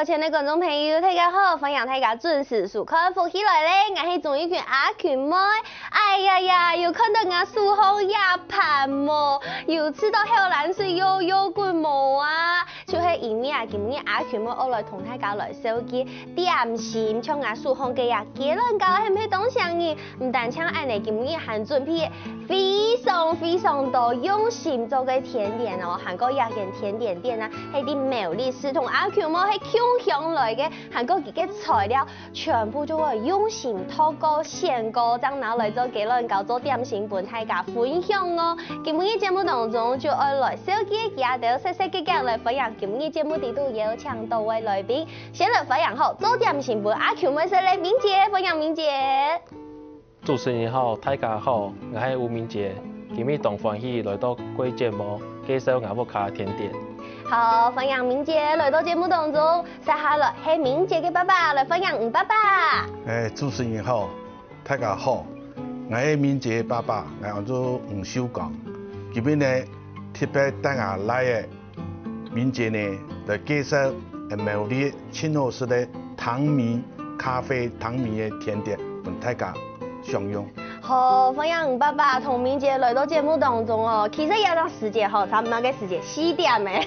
头前的观众朋友，大家好，欢迎大家准时收看福喜来咧，我是钟意群阿群妹。哎呀呀，又看到我苏红也盼无，又吃到后蓝水又滚无啊！就是因为啊，今日阿群妹我来同大家来收集点心，像我苏红嘅呀，鸡卵糕係唔係当上嘅？唔但像安尼，今日還準備非常多用心做嘅甜點哦，韓國一間甜點店啊，係啲美麗是同阿群妹係共享來嘅，韓國嘅材料全部都係用心透過現過，將拿來做雞卵糕做點心，伴大家分享哦。今日節目當中就愛來小記家到細細嘅嚟分享，今日節目地都有請到位來賓，先來分享後做點心伴阿群妹先嚟明姐分享明姐。主持人好，大家好，我係吳明杰，今日同歡喜來到貴節目介紹雅布卡甜點。好，分享明姐來到節目當中，接下來係明姐嘅爸爸來分享吳爸爸。主持人好，大家好，我係明姐嘅爸爸，我叫做吳小剛。今日呢特別帶我來嘅明姐呢，來介紹美麗清好食的糖米咖啡糖米嘅甜點，俾大家享用。好，分享吳爸爸同明姐來到節目當中哦，其實有段時間吼，差唔多嘅時間4點嘅，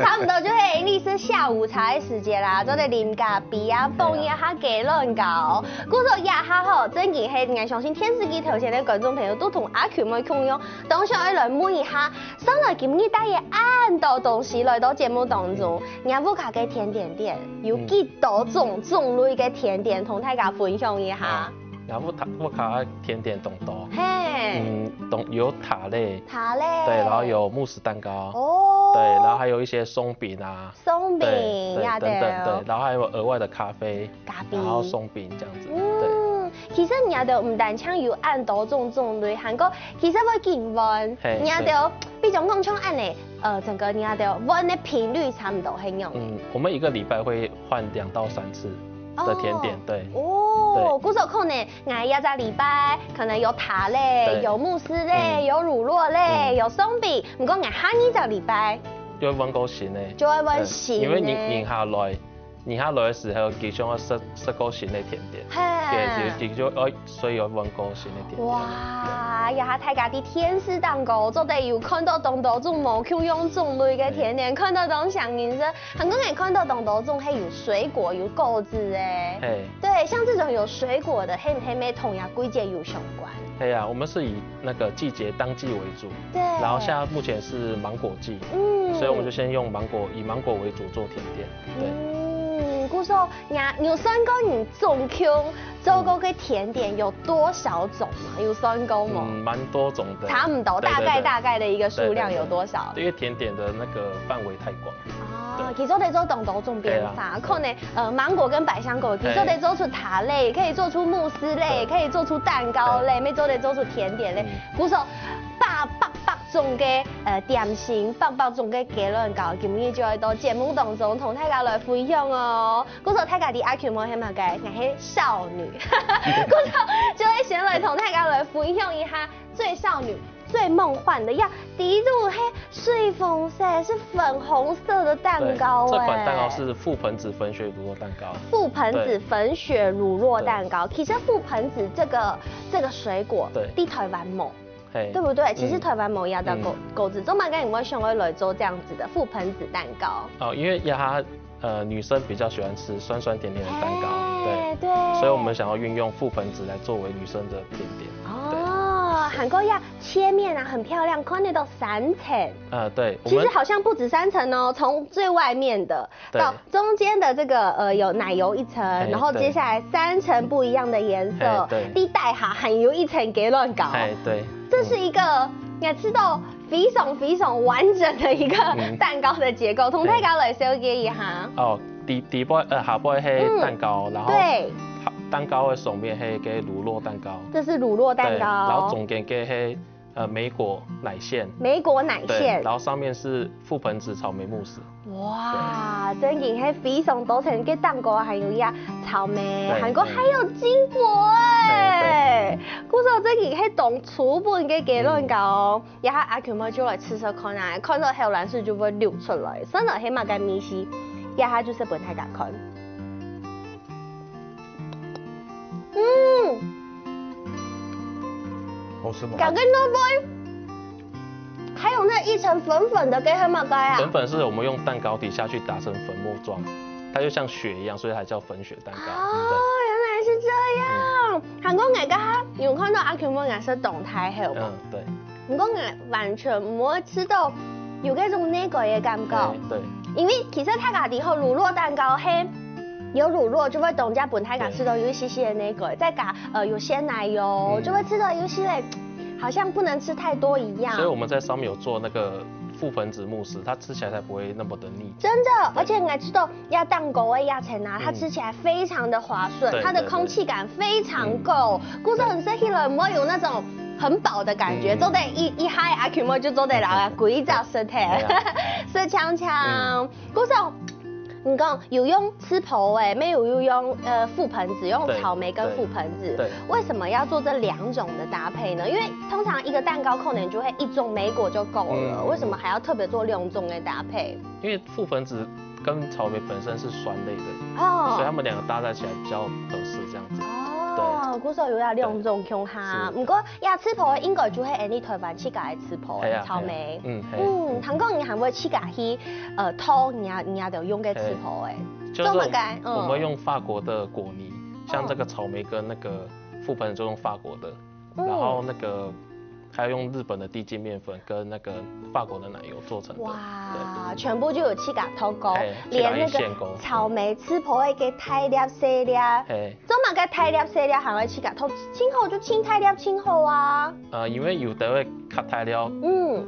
差唔多就係應該是下午茶嘅時間啦，做啲啉咖啡啊，放一下雞卵糕。故說一下吼，真嘅係我相信電視機頭前嘅觀眾朋友都同阿群妹共用，當上來問一下，上來今日帶嘅咁多東西來到節目當中，雅布卡嘅甜點店有幾多種類嘅甜點同大家分享一下。雅布卡甜點懂多，嘿，有塔類，對，然後有慕斯蛋糕，哦，對，然後還有一些鬆餅啊，鬆餅對，呀，等等，對，然後還有額外的咖啡，然後鬆餅這樣子，對。其實你都唔但搶有按多種類，韓國其實會見溫，你都比如講像按呢，整個你都溫的頻率差唔多係樣。我們一個禮拜會換2到3次的甜點，對。哦，古時候可能我一個禮拜可能有塔類，有慕斯類，有乳酪類，有鬆餅，唔過我下一個禮拜就會溫高型嘅，就會溫型嘅，因為你下來嘅時候，其中要食高型嘅甜點，對，所以要溫高型嘅甜點。哇，又係大家啲天使蛋糕，做得有看到當多種無窮用種類嘅甜點，看到當上癮色。韓國人看到當多種係有水果有果子誒，對，像這種有水果的，係咪同呀季節有相關？對呀，我們是以那個季節當季為主，對，然後現在目前是芒果季，所以我們就先用以芒果為主做甜點，對。故說有算過你總共做過嘅甜點有多少種嗎？有算過嗎？蠻多種的，差唔多，大概的一個數量有多少？因為甜點的那個範圍太廣。哦，其實得做當多種變化，可能芒果跟百香果，其實得做出塔類，可以做出慕斯類，可以做出蛋糕類，咪做出甜點類。故說百種嘅點心，百種嘅雞卵糕，今日就喺到節目當中同大家來分享哦。故說大家啲阿群妹係乜嘅？我係少女，故說就會先來同大家來分享一下最少女、最夢幻的呀。第一種係水鳳色，是粉紅色的蛋糕。這款蛋糕是覆盆子粉雪乳酪蛋糕。覆盆子粉雪乳酪蛋糕，其實覆盆子這個水果，啲台灣冇。對不對？其實台灣冇亞到果子，中馬該唔會想要來做這樣子的覆盆子蛋糕。哦，因為女生比較喜歡吃酸酸甜甜的蛋糕，對，所以我們想要運用覆盆子來作為女生的甜點。哦，韓國呀，切面啊，很漂亮，看得到3層。對。其實好像不止3層哦，從最外面的到中間的這個有奶油1層，然後接下來3層不一樣的顏色，地帶下還有1層雞卵糕。對。這是一個我知道非常完整的一個蛋糕的結構，同大家來了解一下。哦，下部係蛋糕，然後蛋糕的上面係個乳酪蛋糕。這是乳酪蛋糕。然後中間嘅係莓果奶線。莓果奶線。然後上面是覆盆子草莓慕斯。哇，真嘅係非常多層嘅蛋糕，還有呀草莓，韓國還有金果誒。故說這個係當初本嘅雞卵糕，一下阿群妹就來吃看啊，看到後來水就會流出來，甚至起碼個米絲。压下就是本太敢看。好吃吗？感觉那杯，还有那一层粉粉的给黑马盖啊。粉粉是我们用蛋糕底下去打成粉末状，它就像雪一样，所以才叫粉雪蛋糕。哦，原来是这样。韩国人家有看到阿 Q 们颜色动态后吗？对。韩国人完全唔会吃到有嗰种那个的感觉。对。因为其实他家底后乳酪蛋糕嘿。有乳酪就会等家本太敢吃到有一些些的那个，再加有鲜奶油，就会吃到有些嘞，好像不能吃太多一样。所以我们在上面有做那个覆粉子慕斯，它吃起来才不会那么的腻。真的，而且你还知道压蛋糕的压层啊，它吃起来非常的滑顺，它的空气感非常够，故事很 sexy 了，不会有那种很饱的感觉，做得一嗨阿 Q 莫就做得啦，鬼照身体，色强强，故事。你讲有用吃婆哎，没有用覆盆子，用草莓跟覆盆子。对。为什么要做这2种的搭配呢？因为通常一个蛋糕可能就会1种莓果就够了，为什么还要特别做2种的搭配？因为覆盆子跟草莓本身是酸类的，所以它们2个搭在起来比较合适这样子。哦，古时候有要2种用哈，不过要吃婆应该就会按你台湾去改吃婆草莓。韩国人还会去改去偷人家就用给吃婆诶。就是我们用法国的果泥，像这个草莓跟那个覆盆就用法国的，然后那个。还有用日本的低筋面粉跟那个法国的奶油做成的，哇，全部就有气嘎偷勾，连那个草莓吃婆会给太粒细粒，做嘛个太粒细粒还会气嘎偷，清厚就清太粒清厚啊。因为有的会卡太粒，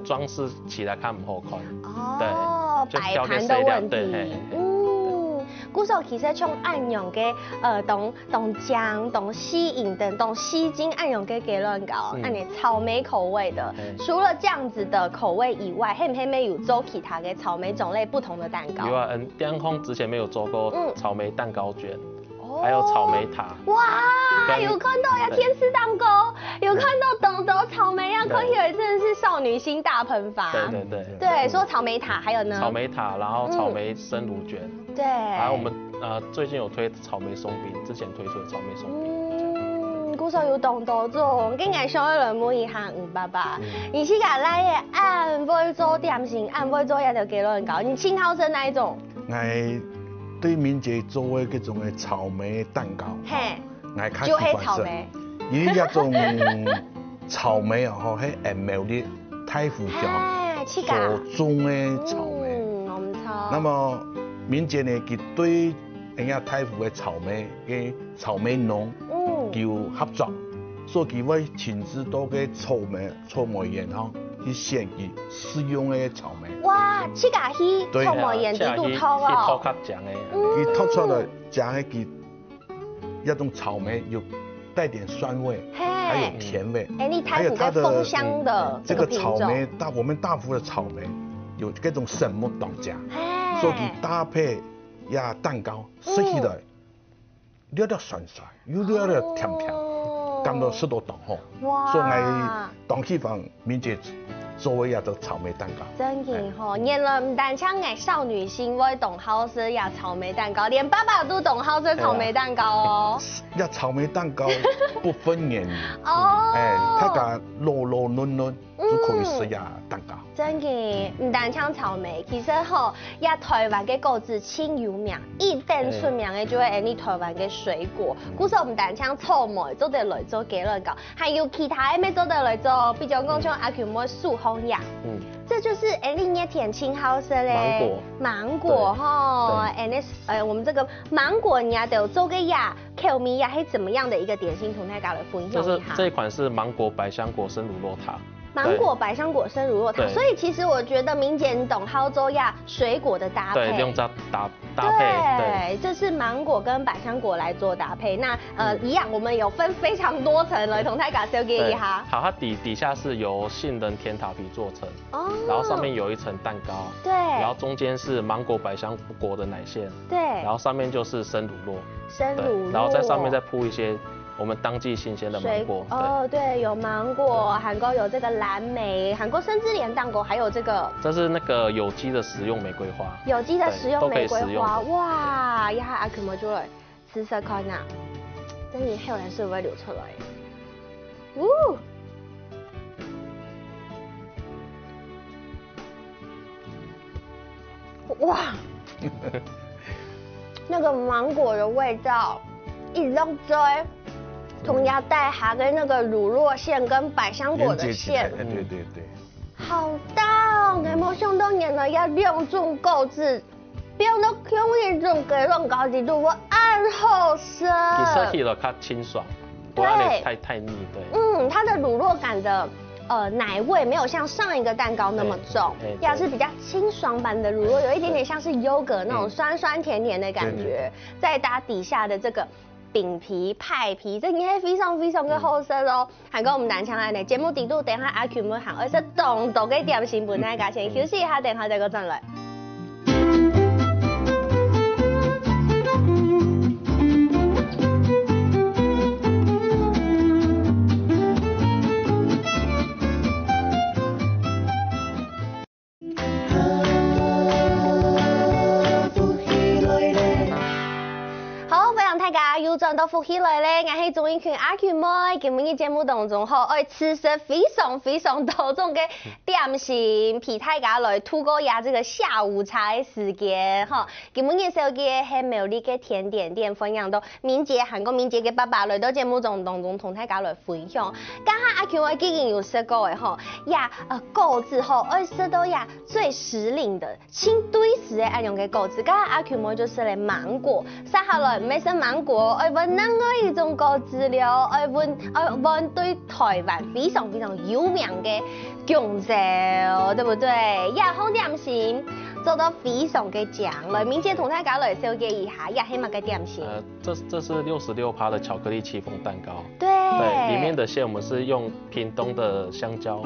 装饰起来看不好看。哦，摆盘的问题。古时候其实像按用嘅冻姜、冻西饮等冻西精按用嘅鸡卵糕，按你草莓口味的。除了这样子的口味以外，黑没有做其他嘅草莓种类不同的蛋糕？有啊，巅峰之前没有做过草莓蛋糕卷，还有草莓塔。哇，有看到呀，天使蛋糕，有看到懂得草莓呀，可以真的是少女心大喷发。对，说草莓塔，还有呢？草莓塔，然后草莓生乳卷。对，还有我们最近有推草莓松饼，之前推出的草莓松饼。古时候有懂得做，今日想要来问一下吴爸爸，你是家来的按会做点心，按会做一条鸡卵糕，你青好生哪一种？我对敏捷做的嗰种嘅草莓蛋糕，我较就系草莓，伊一种草莓啊，吼，喺按苗栗太湖桥所种嘅草莓。那么民间呢，佢对人家太湖嘅草莓嘅草莓农有合作，所以佢會親自到嘅草莓園吼去選佢適用嘅草莓。哇，去家去草莓園地度偷哦。去偷較醬嘅。佢偷出來醬嘅佢一種草莓有帶點酸味，還有甜味，還有它的豐香的這個草莓我們大湖的草莓有嗰種什麼凍醬。所以搭配呀蛋糕，食起來有點酸酸，有點甜甜，感到食到凍吼。所以我當起房面節做嘅呀就草莓蛋糕。真嘅吼，原來唔單唱嘅少女心會懂好食呀草莓蛋糕，連爸爸都懂好食草莓蛋糕哦。呀草莓蛋糕不分年齡，它個糯糯嫩嫩就可以食呀蛋糕。真嘅，唔單唱草莓，其實吼，呀台灣嘅果子清有名，一定出名嘅就係你台灣嘅水果。古時候唔單唱草莓做得來做雞卵糕，還有其他嘅咩做得來做，比如講像阿球妹樹紅呀，這就是你捏甜青好食嘞。芒果哈，我們這個芒果呀都做個呀，口味呀係怎麼樣的一個點心，同大家來分享一下。就是這一款是芒果百香果生乳酪塔。芒果百香果生乳酪塔，所以其實我覺得明姐你懂好做呀水果的搭配，對，用這搭配，對，這是芒果跟百香果來做搭配。那一樣，我們有分非常多層來同大家紹介一下。好，它底下是由杏仁甜塔皮做成，然後上面有一層蛋糕，對，然後中間是芒果百香果的奶餡，對，然後上面就是生乳酪，生乳酪，然後在上面再鋪一些我们当季新鲜的芒果。哦，对，有芒果，韩国有这个蓝莓，韩国生之莲蛋糕，还有这个。这是那个有机的食用玫瑰花。有机的食用玫瑰花，哇！一下阿 Q 摸出来，试试看呐，等你后来是不会流出来？呜！哇！那个芒果的味道一直追，同鸭带哈跟那个乳酪馅跟百香果的馅，对，好大哦！我冇想到原来要两种果汁，变到用一种给人高级度，我暗好深。其实起了较清爽，不然太腻，对。它的乳酪感的。奶味没有像上一个蛋糕那么重，要是比较清爽版的乳酪，有一点点像是优格那种酸酸甜甜的感觉，再搭底下的这个饼皮、派皮，这应该非常的好吃哦。还跟我们南昌来呢，节目底度等下阿 Q 们喊，而且动给点心本大家先休息一下，等下再个转来。又转到福起来咧，我是钟英群阿 Q 妹，今日节目当中吼，爱吃食非常多种嘅点心，陪大家来度过呀这个下午茶的时间吼。今日手嘅系美丽嘅甜点店分享到敏捷，韩国敏捷嘅爸爸来到节目当中同大家来分享。刚刚阿 Q 妹已经有说过嘅吼，呀果子吼，爱吃到呀最时令的清堆时嘅爱用嘅果子，刚刚阿 Q 妹就说咧芒果，撒下来没生芒果。爱问任何一种果子了，爱问对台湾非常有名的姜枣，对不对？也好点心做到非常的酱，来敏捷同大家来了解一下，也系乜嘅点心？这是66%的巧克力戚风蛋糕。对，里面的馅我们是用屏东的香蕉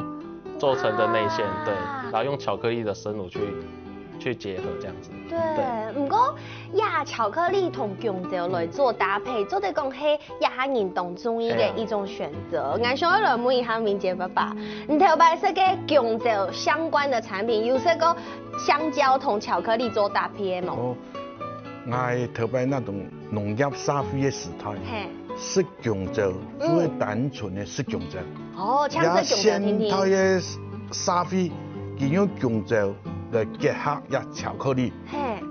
做成的内馅，对，然后用巧克力的生乳去结合这样子。对，不过呀，巧克力同姜枣来做搭配，做得讲係呀下人当中意嘅一种选择。我想来问一下敏捷爸爸，你头摆说嘅姜枣相关的产品，有说个香蕉同巧克力做搭配的冇？我头摆那种农业沙菲嘅时代，食姜枣，最单纯的食姜枣。哦，请食姜枣听听。现代嘅沙菲，佢用姜枣来结合呀巧克力，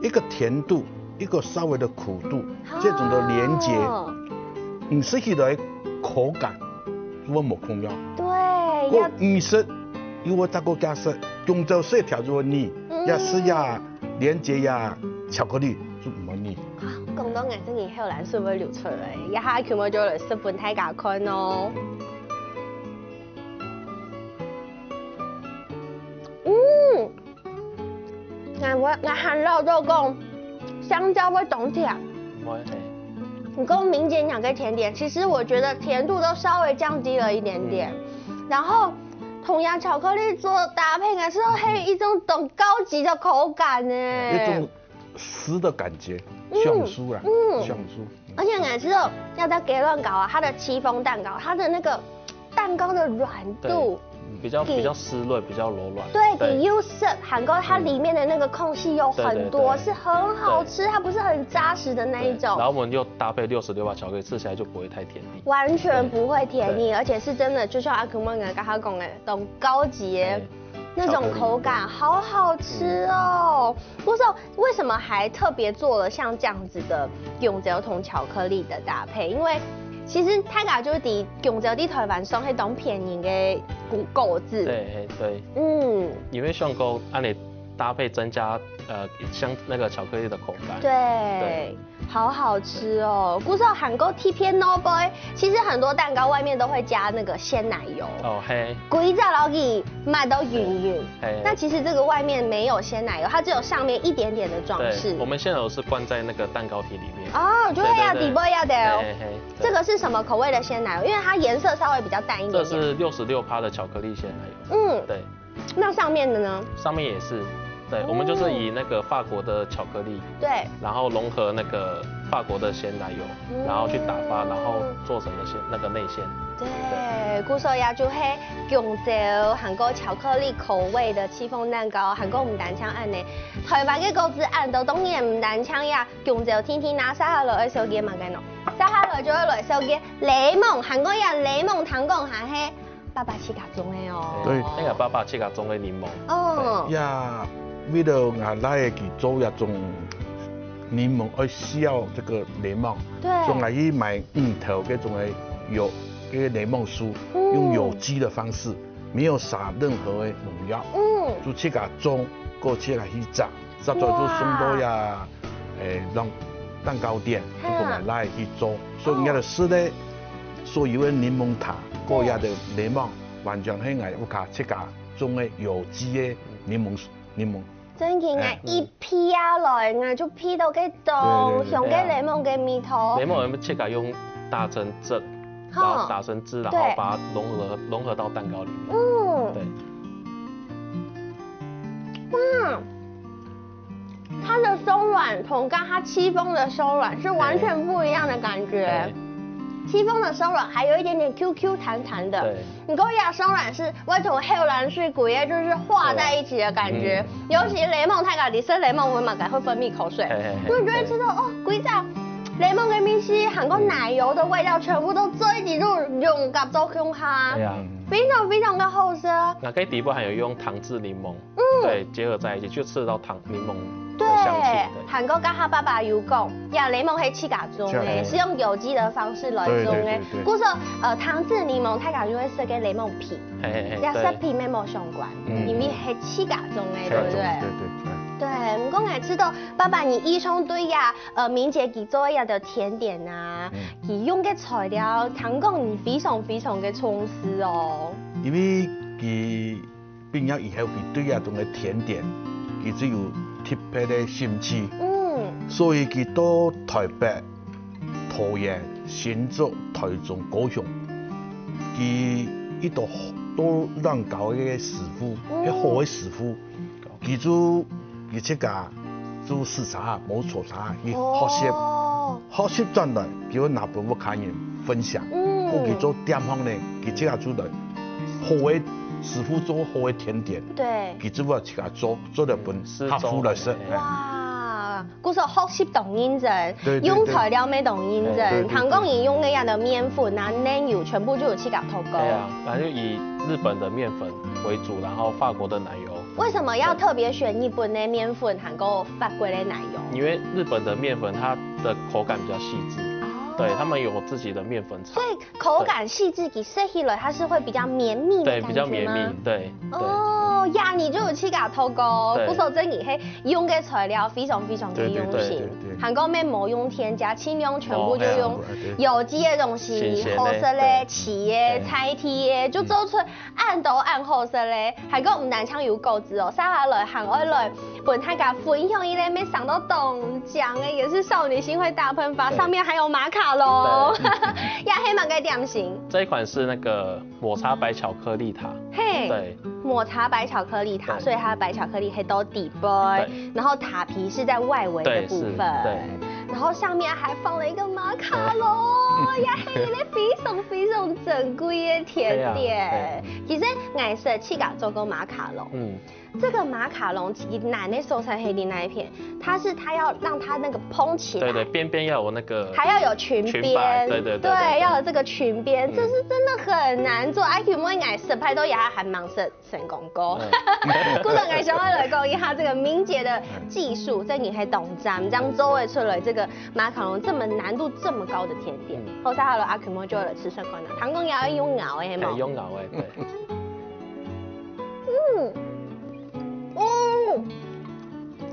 一个甜度，一个稍微的苦度，这种的连接，吃起来口感我冇空要。对，我食因为这个加食姜枣色调就腻，也是呀连接呀巧克力就唔腻。咁多顏色然後來是會流出嚟，一下佢咪再嚟食本睇架看咯。我含肉都讲香蕉会懂甜，你跟敏捷讲个甜点，其实我觉得甜度都稍微降低了一点点，然后同样巧克力做搭配，感受到还有一种懂高级的口感呢，一种湿的感觉，香酥啦，香酥。而且感受到要在给乱搞啊，它的戚风蛋糕，它的那个蛋糕的软度。比较湿润，比较柔软。对，比 U 色韩国它里面的那个空隙有很多，是很好吃，它不是很扎实的那一种。然后我们又搭配66%巧克力，吃起来就不会太甜腻。完全不会甜腻，而且是真的，就像阿坤们刚刚讲的，懂高级那种口感，好好吃哦。不知道为什么还特别做了像这样子的姜枣同巧克力的搭配，因为。其实大家就是伫姜枣伫台湾上迄种便宜的果子。对。因为香菇按你搭配增加像那个巧克力的口感。对。好好吃哦！不知道韩国 TP Noboy， 其实很多蛋糕外面都会加那个鲜奶油。哦嘿。规只老给卖到匀。那其实这个外面没有鲜奶油，它只有上面一点点的装饰。我们鲜奶油是灌在那个蛋糕体里面。哦，就会要底部要的哦。这个是什么口味的鲜奶油？因为它颜色稍微比较淡一点。这是66%的巧克力鲜奶油。对。那上面的呢？上面也是。对，我们就是以那个法国的巧克力，对，然后融合那个法国的鲜奶油，然后去打发，然后做成了那个内馅。对，古时候也就系香蕉、韩国巧克力口味的戚风蛋糕，韩国唔单枪按呢，台湾嘅果子按都当然唔单枪呀，香蕉天天拿撒下来小嘅嘛嘅喏，撒下来就会来小嘅柠檬，韩国呀柠檬糖果还系爸爸七家种的哦。对，那个爸爸七家种的柠檬。哦。呀，为了俺来去做一种柠檬，而需要这个柠檬，对，所以俺去买头这种的有。这个柠檬酥用有机的方式，没有撒任何的农药，就去给它种，过去来去炸，炸咗就送到呀，让蛋糕店，就过来去做，所以人家的是呢，所有的柠檬塔，过呀的柠檬，完全係我卡去给种的有机的柠檬。真嘅，我一批下來，我就批到嘅凍，上嘅檸檬嘅味道。檸檬我们去给用打成汁。然后打成汁，然后把它融合到蛋糕里面。对。哇，它的松软同跟它戚风的松软是完全不一样的感觉。戚风的松软还有一点点 QQ 弹弹的，你跟我讲松软是外头黑蓝是骨叶，就是化在一起的感觉。尤其雷蒙太嘎迪生雷蒙，我马改会分泌口水，我就会吃到哦，鬼仔。柠檬跟米西，韩国奶油的味道全部都在一起，就融合到胸哈，非常非常的好吃。那个底部还有用糖制柠檬，对，结合在一起就吃得到柠檬的香气。韩国跟他爸爸有讲，呀，柠檬是七家种的，是用有机的方式来种的。故说糖制柠檬，它感觉会是跟柠檬皮，呀，色皮没冇相关，因为是七家种的，对不对？对。对，我讲爱知道，爸爸你一冲对呀，明姐给做呀的甜点啊，佢用嘅材料，糖果你非常非常嘅充实哦。因为佢毕业以后，佢对呀种嘅甜点，佢只有特别的兴趣。所以佢到台北、桃園、新竹、台中、高雄，佢一度都让搞一个师傅，一好嘅師傅，佢就。而且噶做視察冇錯察去學習轉來，叫我拿俾屋企人分享。我佢做店方呢，佢即刻做來好嘅師傅做好嘅甜點。對，佢只不過自己做了本客户來食。哇，嗰時候學習懂認真，用材料咩懂認真，唐公人用嘅樣的麵粉啊、奶油全部就有去搞投工。對啊，反正就以日本的麵粉為主，然後法國的奶油。为什么要特别选日本的面粉，韩国法国的奶油？因为日本的面粉它的口感比较细致，对他们有自己的面粉厂，所以口感细致，给吃起来它是会比较绵密的感觉吗？对，比较绵密，对。哦，呀，你就有去搞偷工，不说真，你嘿用嘅材料非常非常的用心，韩国面冇用添加，尽量全部就用有机的东西，好食咧，起嘅、菜体嘅，就做出按都按好食咧。韩国唔单唱有果子哦，下来韩爱来本大家分享一类没想到懂奖哎，也是少女心会大喷发，上面还有马卡龙，呀黑马嘅点心。这一款是那个抹茶白巧克力塔，嘿，对，抹茶白巧克力塔，所以它的白巧克力黑到底部，然后塔皮是在外围的部分，对，然后上面还放了一个马卡龙，呀嘿，咧非常非常珍贵的甜点。其实爱食去搞做个马卡龙，这个马卡龙其实奶奶手上黑的那一片，它要让它那个蓬起来，对，边边要有那个，还要有裙边，对，要有这个裙边，这是真的很难做。IQ 妹爱食派都也还蛮成功过。顾总爱想要来讲一下这个明姐的技术，在你还懂咱们这样做会出来这个马卡龙这么难度这么高的甜点，后来好了IQ 妹就来吃相关的，糖公也要用熬的嘛，用熬的，对。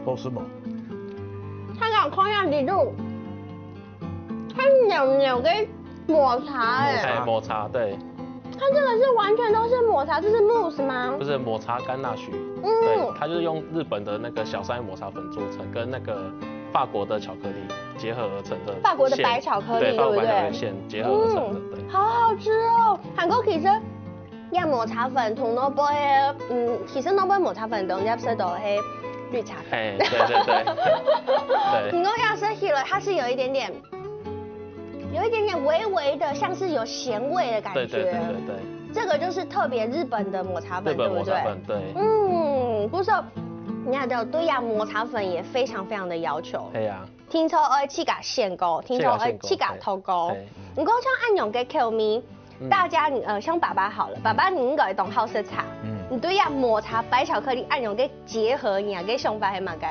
好吃吗？它讲口感底度，它扭的抹茶哎，抹茶对。它这个是完全都是抹茶，这是 mousse 吗？不是抹茶甘纳许，对，它就是用日本的那个小山抹茶粉做成，跟那个法国的巧克力结合而成的。法国的白巧克力，对不对？馅结合而成的，对。好好吃哦！韩国其实呀抹茶粉同那杯其实那杯抹茶粉同一食到係綠茶粉。對。對。唔講呀，亚瑟希勒它是有一点点微微的，像是有咸味的感觉。对。这个就是特别日本的抹茶粉，对不对？对。不是，你看到对呀，抹茶粉也非常非常的要求。对呀。聽說愛切甲線膏，聽說愛切甲頭膏。你講像按用嘅口味，大家像爸爸好了，爸爸你應該懂好色茶。你對呀抹茶白巧克力按用嘅結合，你嘅想法係乜嘅？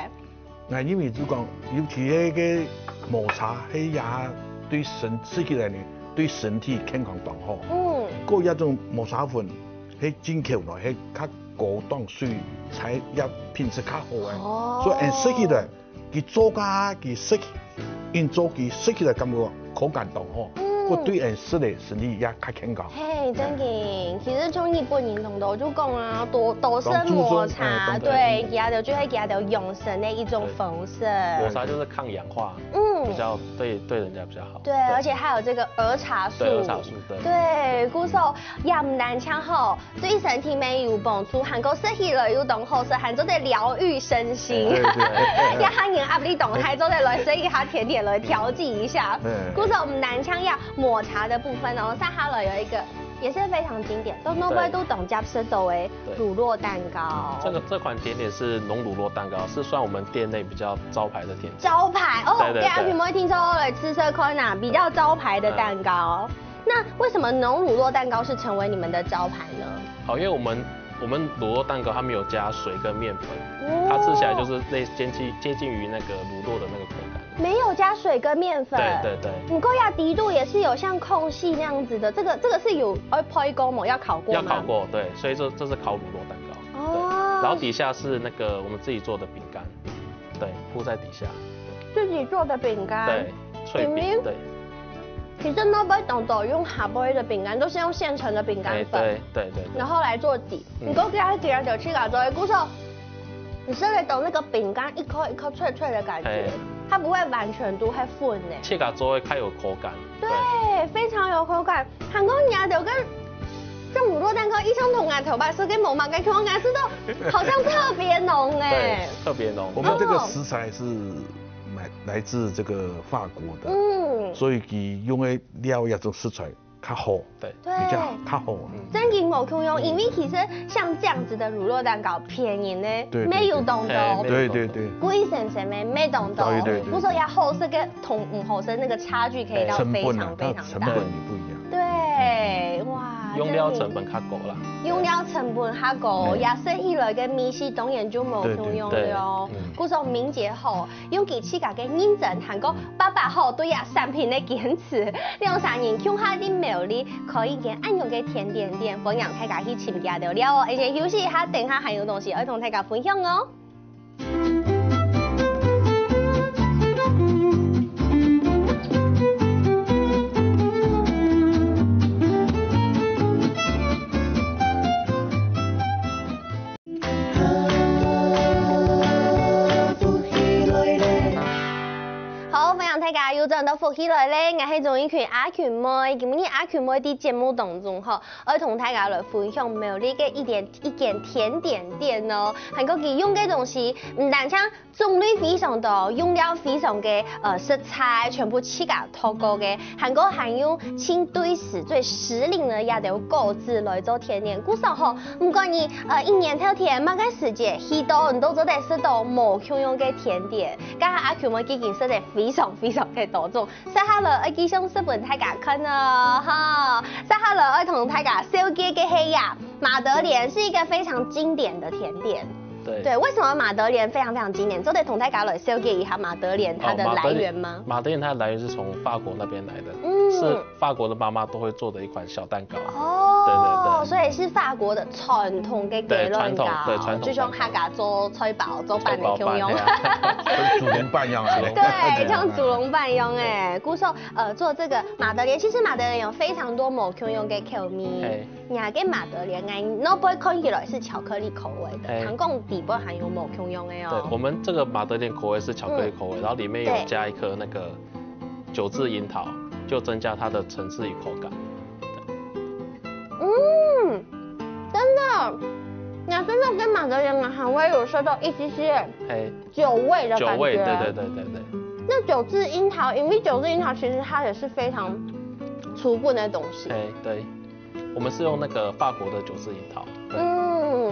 那因為主講，尤其迄個抹茶，迄也對吃起來呢，對身體健康當好。嗰一種抹茶粉，迄進口來，迄較高檔，所以才也品質較好嘅。所以食起來。佢做家佢食，因做佢食起來感覺口感當好，我對人食的身體也較健康。嘿，真嘅，其實從日本人同道主講啊，多生抹茶，對，佢就就係佢就養生的一種方式。抹茶就是抗氧化，比較對人家比較好。對，而且還有這個兒茶素。對，兒茶素，對。對，故說也唔單槍好，對身體咪有幫助，韓國食起來有當好食，韓做啲療癒身心。對。也韓人壓力動態做啲來食一下甜點來調劑一下。故說唔單槍要抹茶的部分哦，撒哈爾有一個也是非常經典，都懂夾食做的乳酪蛋糕。這款甜點是濃乳酪蛋糕，是算我們店內比較招牌的甜點。招牌哦，對啊，有沒有聽說來吃這款啊比較招牌的蛋糕？那為什麼濃乳酪蛋糕是成為你們的招牌呢？好，因為我們乳酪蛋糕它沒有加水跟麵粉，它吃起來就是接近於那個乳酪的那個口感。沒有加水跟麵粉。對。不過呀，底度也是有像空隙那樣子的，這個是有泡一溝嗎？要烤過嗎？要烤過，對，所以這是烤乳酪蛋糕。哦。然後底下是那個我們自己做的餅乾，對，鋪在底下。自己做的餅乾。對，脆餅。對。其實那杯懂得用下杯的餅乾，都是用現成的餅乾粉。對。然後來做底。你講給人就吃個做，故說你吃得懂那個餅乾一顆一顆脆脆的感覺。它不會完全都係粉呢，切甲做會較有口感。對，非常有口感。韓國人就跟這乳酪蛋糕一相同啊，頭把是跟某馬跟口感是都好像特別濃哎。對，特別濃。我們這個食材是來自這個法國的，所以佢用的料也種食材較好，對，比較好。真嘅冇空用，因為其實像這樣子的乳酪蛋糕便宜呢，沒有懂到，對，貴省省沒懂到，不說也好食嘅同唔好食那個差距可以到非常非常大，成本也不一樣。對，哇。用料成本較高啦。用料成本較高，也食起來嘅米絲當然就冇空用了。故說明節後，用佢自家嘅認真，韓國爸爸後對呀產品嘅堅持，兩三年鄉下啲苗栗可以嘅按用嘅甜點店，分享大家去參加到了哦。而且休息一下，等下還有東西要同大家分享哦。大家又轉到福起來咧，我係仲一群阿群妹，今日阿群妹啲節目當中吼，我同大家來分享苗栗嘅一間甜點店哦。韓國佢用嘅東西唔單止種類非常多，用料非常嘅食材全部自家透過嘅，韓國還用清對最時令呢也有果子來做甜點。故實吼，唔管你一年頭甜乜嘅時節，許多人都做得食到無共用嘅甜點，加上阿群妹已經食得非常嘅多種，撒哈羅我繼續食本大家看哦，哈！撒哈羅我同大家小姐嘅係呀，馬德蓮是一個非常經典的甜點。對，為什麼馬德蓮非常經典？就得同大家來小姐一下馬德蓮它的來源嗎？馬德蓮它的來源是從法國那邊來的，是法國的媽媽都會做的一款小蛋糕。哦，對，所以是法國的傳統嘅雞卵糕，對傳統，就像客家做脆包做飯嘅咁樣，跟煮籠飯一樣。對，像煮籠飯一樣誒。故說做這個馬德蓮，其實馬德蓮有非常多無共用嘅口味。你下嘅馬德蓮，我不會看起來是巧克力口味的，韓國底部含有無共用嘅哦。對，我們這個馬德蓮口味是巧克力口味，然後裡面有加一顆那個9字櫻桃，就增加它的層次與口感。真的，你真的跟馬德蓮的韓味有吃到一些酒味的感覺。酒味，對。那九字樱桃，因为九字樱桃其实它也是非常粗笨的东西。对，我们是用那个法国的九字樱桃，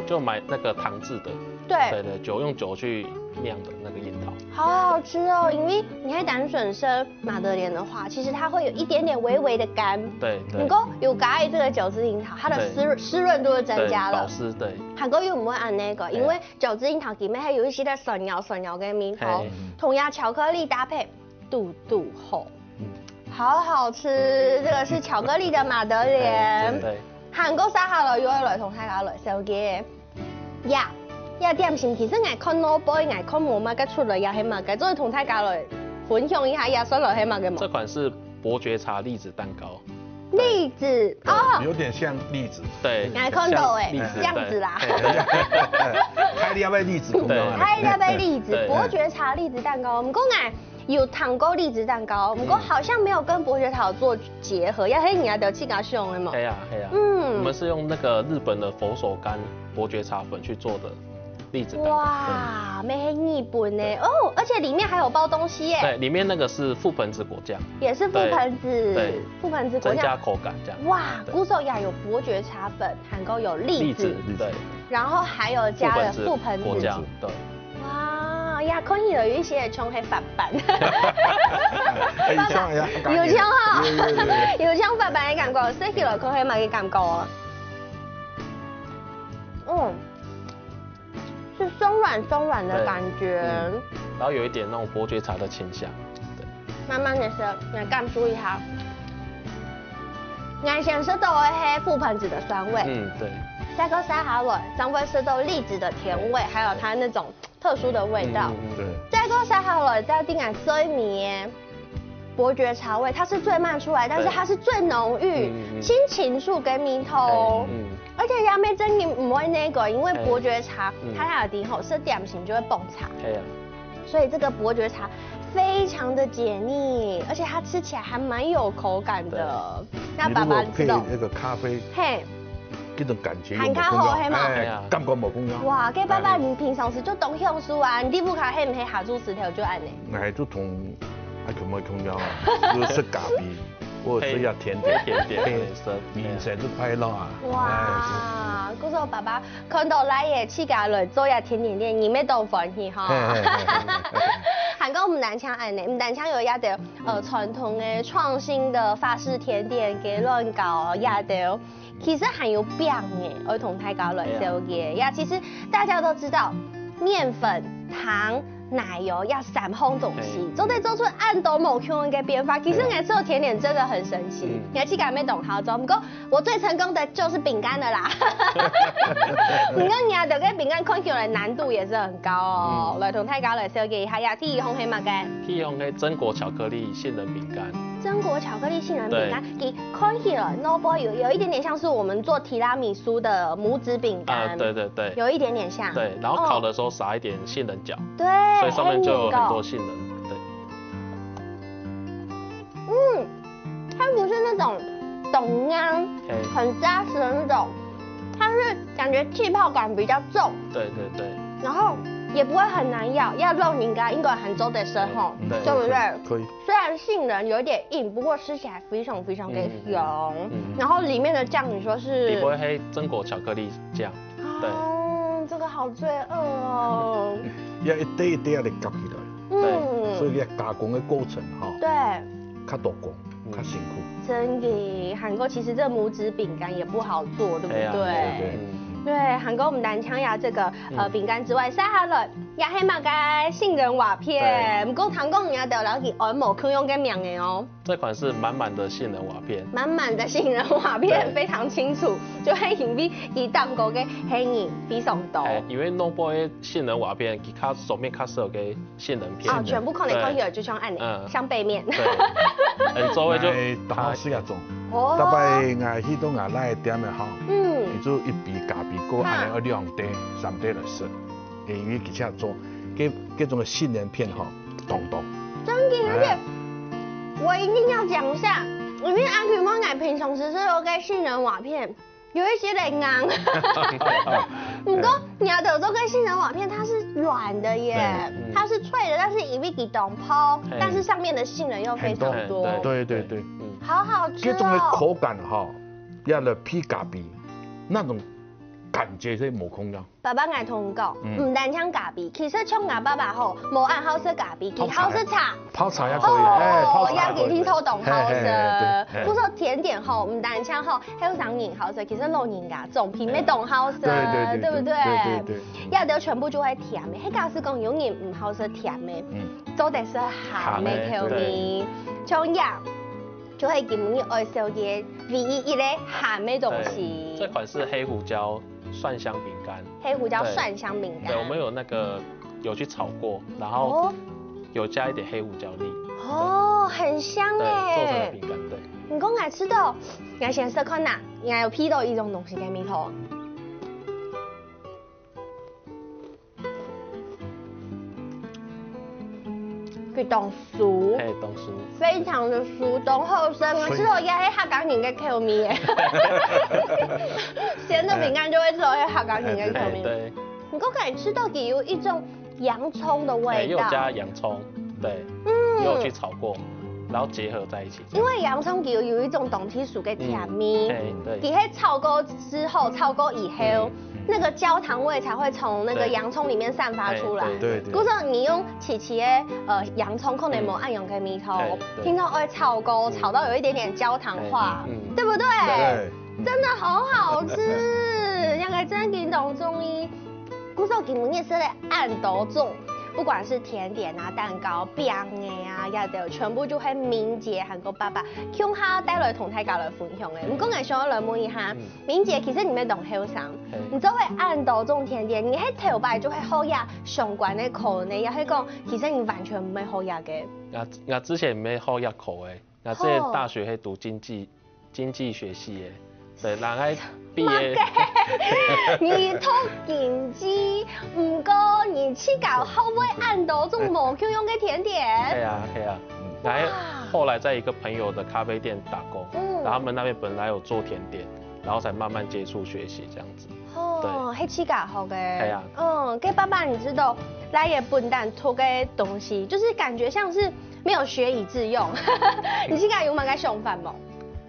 就买那个糖制的。对，用酒去酿的那个樱桃，好好吃哦。因为你看淡水生马德莲的话，其实它会有一点点微微的干。对。不过有加这个九字樱桃，它的湿润度就增加了。保湿对。韩国又唔会按那个，因为九字樱桃里面还有一些的笋咬的面头，同样巧克力搭配肚厚，好好吃。这个是巧克力的马德莲。对。韩国沙下來要來同大家來收嘅呀。點心其實我看老杯，我看冇乜嘅出嚟，也係乜嘅，所以同大家來分享一下，也所來係乜嘅。這款是伯爵茶栗子蛋糕。栗子哦，有點像栗子。對。我看到誒，這樣子啦。太厲害栗子，太厲害栗子，伯爵茶栗子蛋糕，唔講我有糖糕栗子蛋糕，不過好像沒有跟伯爵茶做結合，也係人家的氣咖上的嘛。係啊。我們是用那個日本的佛手柑伯爵茶粉去做的。栗子蛋糕。哇，没很日本呢哦，而且里面还有包东西耶。对，里面那个是覆盆子果酱。也是覆盆子。对，覆盆子果酱。增加口感这样。哇，古手雅有伯爵茶粉，韩国有栗子，对。然后还有加了覆盆子果酱，对。哇呀，可以有一些冲黑法版。有枪呀，有枪哈，有枪法版的感覺，食起來佢係咪嘅感覺啊？是松软的感觉，然后有一点那种伯爵茶的清香，对。慢慢的吃，来感受一下。我先吃到的是覆盆子的酸味，对。再搁塞下来，将会吃到栗子的甜味，还有它那种特殊的味道。对。再搁塞下来，再定下最绵伯爵茶味，它是最慢出来，但是它是最浓郁，青芹树跟蜜头。而且杨梅真的不会那个，因为伯爵茶它有底后是点心就会蹦茶，所以这个伯爵茶非常的解腻，而且它吃起来还蛮有口感的。那爸爸配那个咖啡，嘿，这种感觉含咖好黑嘛，感觉无共样。哇，给爸爸你平常时就懂享受啊，你不卡黑唔黑下注石头就安尼。我就同还可唔可以共样啊？就是咖啡。或者是要甜点，面色都快樂啊！哇，嗰時候爸爸看到來嘅起價來做下甜點店，你咩都歡喜哈！韓國唔單槍安尼，唔單槍有一條傳統嘅創新的法式甜點嘅亂搞一條，其實還有餅嘅，我同大家來收嘅呀。其實大家都知道，麵粉、糖。奶油要3烘東西，都得做出按都冇可能嘅變化。其實我做甜點真的很神奇，我自己沒懂好做。不過我最成功的就是餅乾的啦。不過你啊，這個餅乾看起來難度也是很高哦。來同大家來紹介一下呀，第一烘係乜嘅？第一烘係榛果巧克力杏仁餅乾。榛果巧克力杏仁餅乾，你看起來 no boy 有一點點像是我們做提拉米蘇的拇指餅乾。對，有一點點像。對，然後烤的時候撒一點杏仁角。對。所以上面就有很多杏仁，对。它不是那种懂秧很扎实的那种，它是感觉气泡感比较重。对。然后也不会很难咬，要肉应该很走得深吼，对不对？可以。虽然杏仁有点硬，不过吃起来非常的香。然后里面的酱你说是？里面黑榛果巧克力酱。对。这个好罪恶哦。要一堆一堆啊，你夹起来，所以你加工的过程哈，对，较多工，较辛苦。真的，韩国其实这拇指饼干也不好做，对不对？对，韩国我们南腔呀这个饼干之外，晒下来也黑马该杏仁瓦片，不过韩国人家得了去按摩可用嘅名的哦。这款是满满的杏仁瓦片，满满的杏仁瓦片非常清楚，就黑影比以蛋糕嘅黑影比上多。因为 no boy 杏仁瓦片，其他手面卡色嘅杏仁片。全部看来看去就像按像背面。对，周围就大试下做。大概我去到我来点的好，你就一比咖比过安尼2滴3滴来食，因为而且做各种的杏仁片哈，冻。真的，而且我一定要讲一下，因为阿 Q 妈奶平常时是有给杏仁瓦片，有一些人硬。不过亚德州跟杏仁瓦片它是软的耶，它是脆的，但是一味给冻泡，但是上面的杏仁又非常多。对，好好吃哦。这种的口感哈，要了皮咖比那种。感觉是无同样。爸爸爱同讲，唔单抢咖啡，其实像我爸爸吼，无爱好食咖啡，其好食茶。泡茶也可以，泡茶也给听偷懂好食。不说甜点吼，唔单抢吼，还有上瘾好食，其实老人家总品咩懂好食，对不对？对。要得全部就会甜的，迄假是讲永远唔好食甜的，做的是咸的口味，像样。就会给你爱烧嘅唯一的咸的东西。这款是黑胡椒蒜香饼干。黑胡椒蒜香饼干。对，我们有那个有去炒过，然后有加一点黑胡椒粒。哦，很香哎。做成的饼干，对。你讲爱吃到，爱先试看呐，爱有批到一种东西在里头。去冻酥，冻酥，非常的酥，冻好生啊！吃到也係客家人嘅口味嘅，咸的饼干就会吃到客家人嘅口味。对，你刚才吃到底有一种洋葱的味道，又加洋葱，对，又去炒过，然后结合在一起。因为洋葱有一种冻体属嘅甜味，对，你喺炒过之后，炒过以后。那个焦糖味才会从那个洋葱里面散发出来。对。古时候你用起的洋葱，可能冇按用嘅米头，听到会炒高，炒到有一点点焦糖化，对不对？对。真的好好吃，应该真的懂中医。古时候给你也是在按豆种。不管是甜点啊、蛋糕、饼的啊，也都全部就喺明姐韓國爸爸向下帶來同大家來分享嘅。唔講係想來問一下，明姐其實你咩同後生，你就會按到種甜點，你喺頭擺就係好呀相關嘅口呢，也係講其實你完全唔係好呀嘅。我之前唔係好呀口嘅，我之前大學係讀經濟學系嘅。对，人喺毕业。你讀經濟，唔過你去搞好唔會按到種無 Q 用嘅甜點？係啊。然後後來在一個朋友的咖啡店打工，然後他們那邊本來有做甜點，然後才慢慢接觸學習這樣子。哦，係去搞好嘅。係啊。跟爸爸你知道，來也笨蛋做嘅東西，就是感覺像是沒有學以致用。你去搞有冇個想法冇？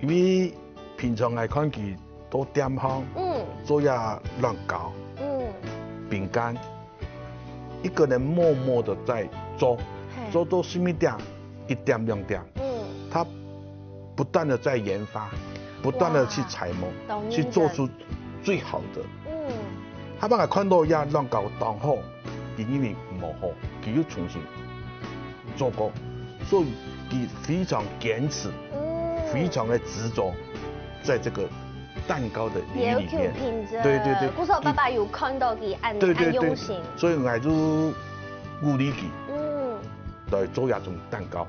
因為平常來看佢都點方，做呀亂搞，餅乾，一個人默默的在做到什麼點，一點兩點，他不斷的在研發，不斷的去揣摩，去做出最好的。他幫我看到呀亂搞當好，因為唔好，佢要重新做過，所以佢非常堅持，非常的執着。在這個蛋糕的領域裡面，對，古時候爸爸有看到佢按用心，所以我就鼓勵佢，來做一種蛋糕，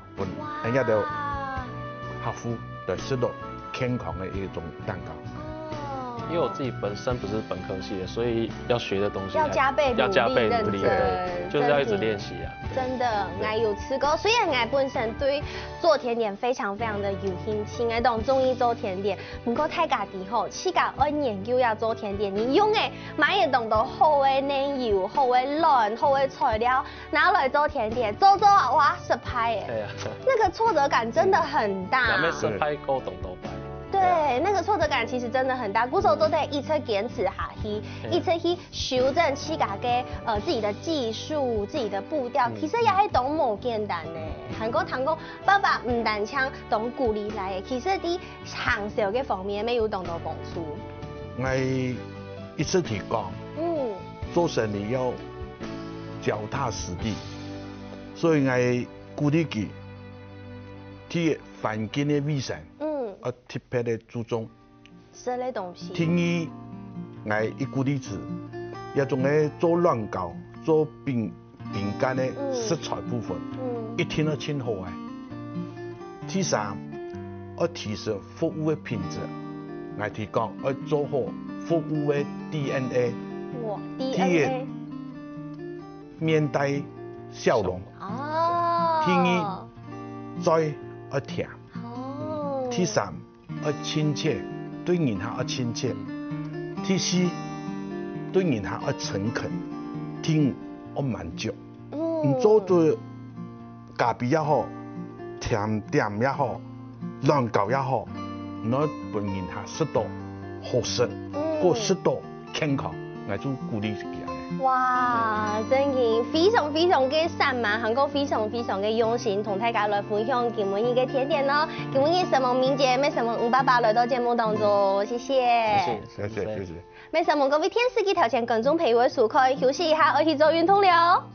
人家就合乎來食到健康的一種蛋糕。因為我自己本身不是本科系的，所以要學的東西要加倍努力，對，就是要一直練習啊。真的，我有吃過，雖然我本身對做甜點非常的有興趣，我都中意做甜點。不過太家己吼，自家愛研究要做甜點，你用嘅買嘢當到好嘅奶油、好嘅卵、好嘅材料，拿來做甜點，做哇失敗誒，那個挫折感真的很大。咩失敗過動到敗？对，那个挫折感其实真的很大。鼓手都得一直堅持下去，一直去修正自家嘅自己的技術、自己的步調，其實也係懂冇簡單呢。韓國堂講，爸爸唔單槍懂鼓勵來嘅，其實啲行銷嘅方面沒有懂到幫助。我一直提講，做生意要腳踏實地，所以我鼓勵佢ที่環境嘅衛生。特別的注重食嘅東西。聽伊我一個例子，一種嘅做亂搞、做餅乾嘅食材部分，一定要清好嘅。第三，要提升服務嘅品質。我提講要做好服務嘅 DNA。哇 ，DNA。面帶笑容。哦。聽伊再要甜。第三，要親切，對人客要親切，第四，对人下要诚恳，第五要满足。唔做对咖啡也好，甜点也好，蛋糕也好，我本人下适度好食，过适度健康，我就鼓励自己。哇，真嘅非常非常嘅散漫，還有非常非常嘅用心，同大家來分享今日嘅甜點咯。今日嘅什麼名節，咩什麼吳爸爸來到節目當中，謝謝。謝謝。咩什麼各位電視機頭前觀眾朋友嘅收看，休息一下，我去做運動了。